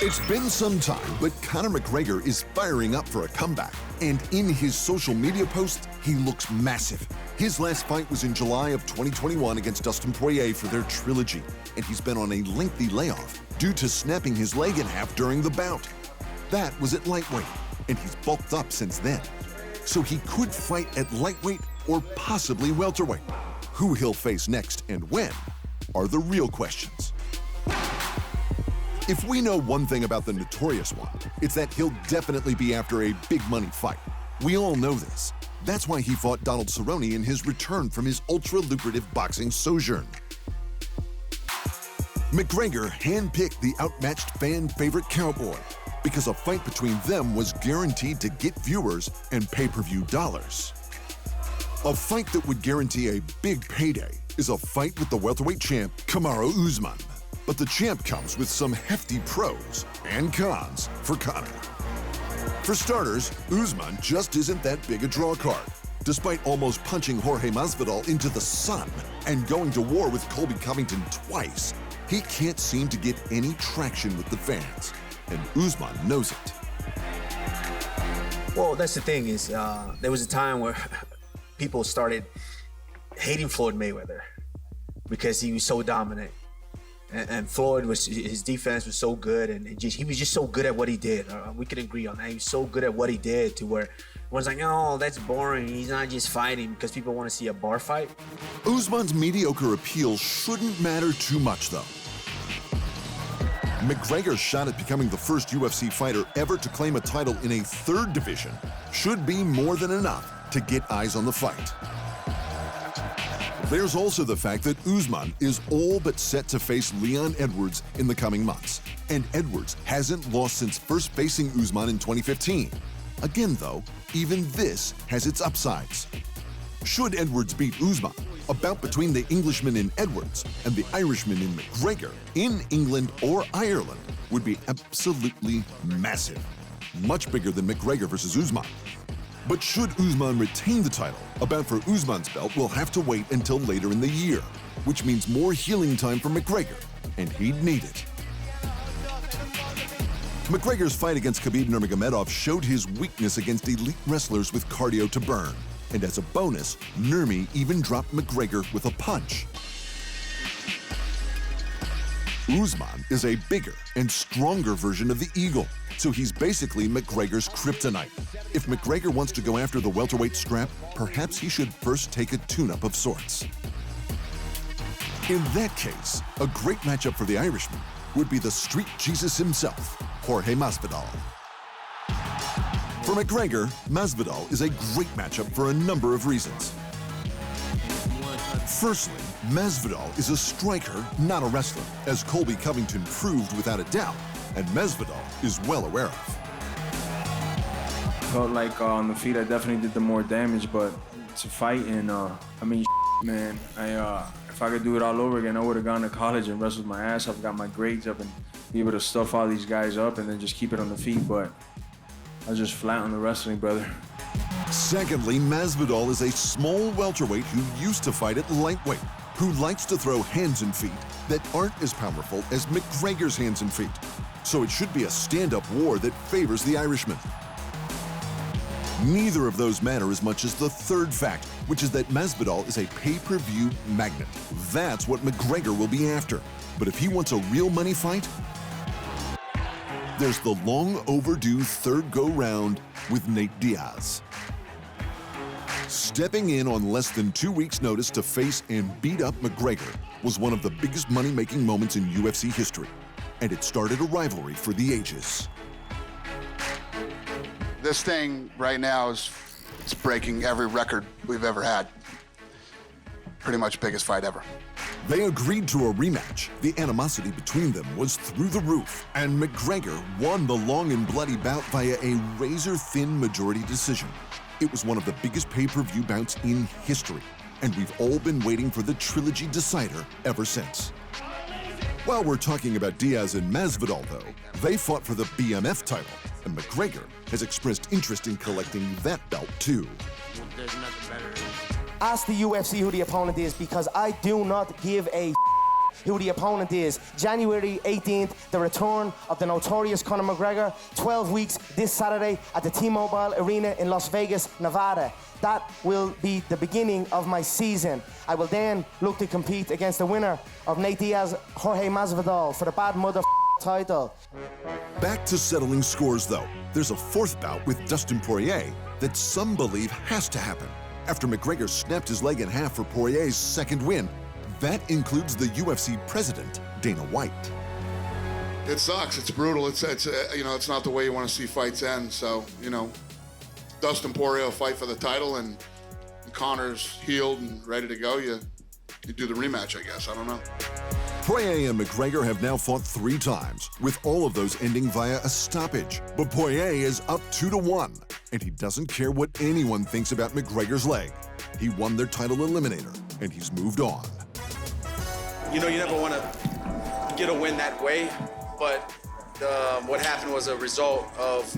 It's been some time, but Conor McGregor is firing up for a comeback. And in his social media posts, he looks massive. His last fight was in July of 2021 against Dustin Poirier for their Trilogy, and he's been on a lengthy layoff due to snapping his leg in half during the bout. That was at lightweight, and he's bulked up since then. So he could fight at lightweight or possibly welterweight. Who he'll face next and when are the real questions. If we know one thing about the Notorious One, it's that he'll definitely be after a big money fight. We all know this. That's why he fought Donald Cerrone in his return from his ultra-lucrative boxing sojourn. McGregor handpicked the outmatched fan-favorite Cowboy because a fight between them was guaranteed to get viewers and pay-per-view dollars. A fight that would guarantee a big payday is a fight with the welterweight champ, Kamaru Usman. But the champ comes with some hefty pros and cons for Conor. For starters, Usman just isn't that big a draw card. Despite almost punching Jorge Masvidal into the sun and going to war with Colby Covington twice, he can't seem to get any traction with the fans, and Usman knows it. Well, that's the thing is, there was a time where people started hating Floyd Mayweather because he was so dominant. And Floyd his defense was so good, and he was just so good at what he did. We can agree on that. He was so good at what he did to where everyone's like, oh, that's boring. He's not just fighting because people want to see a bar fight. Usman's mediocre appeal shouldn't matter too much, though. McGregor's shot at becoming the first UFC fighter ever to claim a title in a third division should be more than enough to get eyes on the fight. There's also the fact that Usman is all but set to face Leon Edwards in the coming months, and Edwards hasn't lost since first facing Usman in 2015. Again, though, even this has its upsides. Should Edwards beat Usman, a bout between the Englishman in Edwards and the Irishman in McGregor in England or Ireland would be absolutely massive, much bigger than McGregor versus Usman. But should Usman retain the title, a bout for Usman's belt will have to wait until later in the year, which means more healing time for McGregor, and he'd need it. McGregor's fight against Khabib Nurmagomedov showed his weakness against elite wrestlers with cardio to burn, and as a bonus, Nurmi even dropped McGregor with a punch. Usman is a bigger and stronger version of the Eagle, so he's basically McGregor's kryptonite. If McGregor wants to go after the welterweight strap, perhaps he should first take a tune-up of sorts. In that case, a great matchup for the Irishman would be the Street Jesus himself, Jorge Masvidal. For McGregor, Masvidal is a great matchup for a number of reasons. Firstly, Masvidal is a striker, not a wrestler, as Colby Covington proved without a doubt, and Masvidal is well aware of. Felt like on the feet I definitely did the more damage, but to fight and man, if I could do it all over again, I would have gone to college and wrestled my ass off, got my grades up, and be able to stuff all these guys up and then just keep it on the feet, but I was just flat on the wrestling, brother. Secondly, Masvidal is a small welterweight who used to fight at lightweight, who likes to throw hands and feet that aren't as powerful as McGregor's hands and feet. So it should be a stand-up war that favors the Irishman. Neither of those matter as much as the third fact, which is that Masvidal is a pay-per-view magnet. That's what McGregor will be after. But if he wants a real money fight, there's the long overdue third go-round with Nate Diaz. Stepping in on less than 2 weeks' notice to face and beat up McGregor was one of the biggest money-making moments in UFC history, and it started a rivalry for the ages. This thing right now is breaking every record we've ever had. Pretty much biggest fight ever. They agreed to a rematch. The animosity between them was through the roof, and McGregor won the long and bloody bout via a razor-thin majority decision. It was one of the biggest pay-per-view bouts in history, and we've all been waiting for the Trilogy decider ever since. While we're talking about Diaz and Masvidal, though, they fought for the BMF title, and McGregor has expressed interest in collecting that belt too. Ask the UFC who the opponent is because I do not give a who the opponent is. January 18th, the return of the notorious Conor McGregor. 12 weeks this Saturday at the T-Mobile Arena in Las Vegas, Nevada. That will be the beginning of my season. I will then look to compete against the winner of Nate Diaz, Jorge Masvidal for the bad mother title. Back to settling scores, though. There's a fourth bout with Dustin Poirier that some believe has to happen after McGregor snapped his leg in half for Poirier's second win. That includes the UFC president, Dana White. It sucks. It's brutal. It's you know, it's not the way you want to see fights end. So, you know, Dustin Poirier will fight for the title, and Conor's healed and ready to go. You do the rematch, I guess. I don't know. Poirier and McGregor have now fought 3 times, with all of those ending via a stoppage. But Poirier is up 2-1, and he doesn't care what anyone thinks about McGregor's leg. He won their title eliminator, and he's moved on. You know, you never want to get a win that way, but what happened was a result of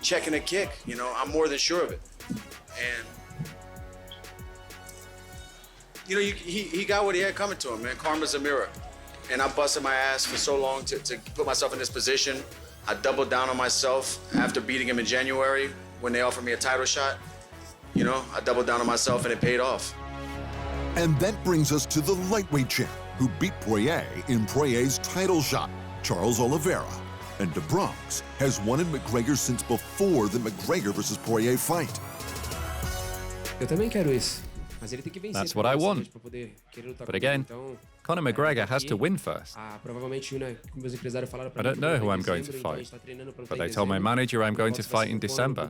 checking a kick. You know, I'm more than sure of it. And, you know, he got what he had coming to him, man. Karma's a mirror. And I busted my ass for so long to put myself in this position. I doubled down on myself after beating him in January when they offered me a title shot. You know, I doubled down on myself and it paid off. And that brings us to the lightweight champ, who beat Poirier in Poirier's title shot, Charles Oliveira. And the Bronx has wanted McGregor since before the McGregor versus Poirier fight. Eu também quero isso. Mas ele tem que vencer. That's what I want. But again, Conor McGregor has to win first. I don't know who I'm going to fight, but they told my manager I'm going to fight in December.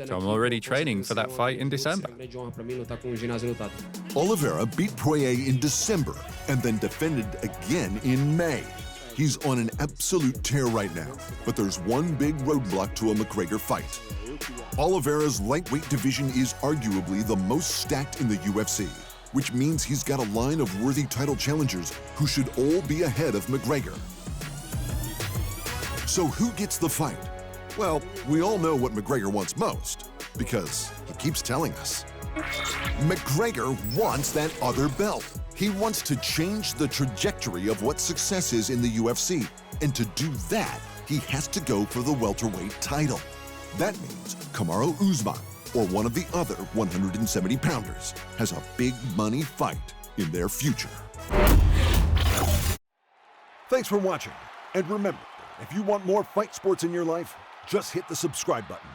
So I'm already training for that fight in December. Oliveira beat Poirier in December and then defended again in May. He's on an absolute tear right now, but there's one big roadblock to a McGregor fight. Oliveira's lightweight division is arguably the most stacked in the UFC, which means he's got a line of worthy title challengers who should all be ahead of McGregor. So who gets the fight? Well, we all know what McGregor wants most, because he keeps telling us. McGregor wants that other belt. He wants to change the trajectory of what success is in the UFC, and to do that, he has to go for the welterweight title. That means Kamaru Usman, or one of the other 170-pounders, has a big money fight in their future. Thanks for watching, and remember, if you want more fight sports in your life, just hit the subscribe button.